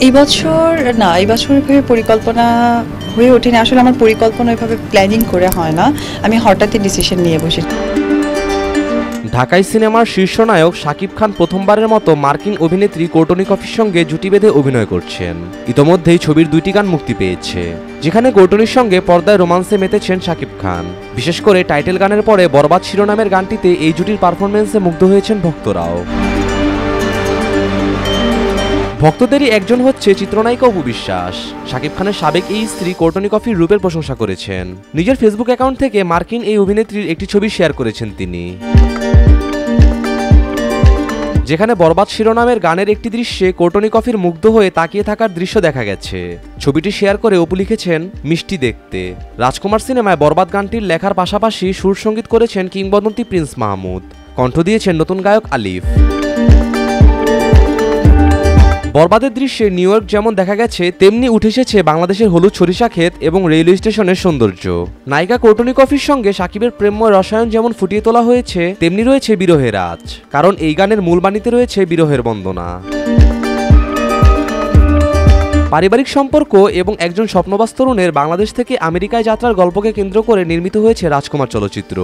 এই বছর না, এই বছর এভাবে পরিকল্পনা হয়ে ওঠেনি। আসলে আমার পরিকল্পনা এভাবে প্ল্যানিং করে হয় না, আমি হঠাৎই ডিসিশন নিয়ে বসি। ঢাকাই সিনেমার শীর্ষ নায়ক শাকিব খান প্রথমবারের মতো মার্কিন অভিনেত্রী কোর্টনি কফির সঙ্গে জুটি বেঁধে অভিনয় করছেন। ইতোমধ্যেই ছবির 2টি গান মুক্তি পেয়েছে, যেখানে কোর্টনির সঙ্গে পর্দায় রোমান্সে মেতেছেন শাকিব খান। বিশেষ করে টাইটেল গানের পরে বরবাদ শিরোনামের গানটিতে এই জুটির পারফরমেন্সে মুগ্ধ হয়েছেন ভক্তরাও। ভক্তদেরই একজন হচ্ছে চিত্রনায়িকা অপু বিশ্বাস। শাকিব খানের সাবেক এই স্ত্রী কোর্টনি কফির রূপের প্রশংসা করেছেন। নিজের ফেসবুক অ্যাকাউন্ট থেকে মার্কিন এই অভিনেত্রীর একটি ছবি শেয়ার করেছেন তিনি, যেখানে বরবাদ শিরোনামের গানের একটি দৃশ্যে কোর্টনি কফির মুগ্ধ হয়ে তাকিয়ে থাকার দৃশ্য দেখা গেছে। ছবিটি শেয়ার করে অপু লিখেছেন, মিষ্টি দেখতে। রাজকুমার সিনেমায় বরবাদ গানটির লেখার পাশাপাশি সুর সঙ্গীত করেছেন কিংবদন্তি প্রিন্স মাহমুদ, কণ্ঠ দিয়েছেন নতুন গায়ক আলিফ। বরবাদের দৃশ্যে নিউ ইয়র্ক যেমন দেখা গেছে, তেমনি উঠে এসেছে বাংলাদেশের হলুদ সরিষা ক্ষেত এবং রেলওয়ে স্টেশনের সৌন্দর্য। নায়িকা কোর্টনি কফির সঙ্গে শাকিবের প্রেমময় রসায়ন যেমন ফুটিয়ে তোলা হয়েছে, তেমনি রয়েছে বিরহের আঁচ, কারণ এই গানের মূল বাণীতে রয়েছে বিরহের বন্দনা। পারিবারিক সম্পর্ক এবং একজন স্বপ্নবাজ তরুণের বাংলাদেশ থেকে আমেরিকায় যাত্রার গল্পকে কেন্দ্র করে নির্মিত হয়েছে রাজকুমার চলচ্চিত্র।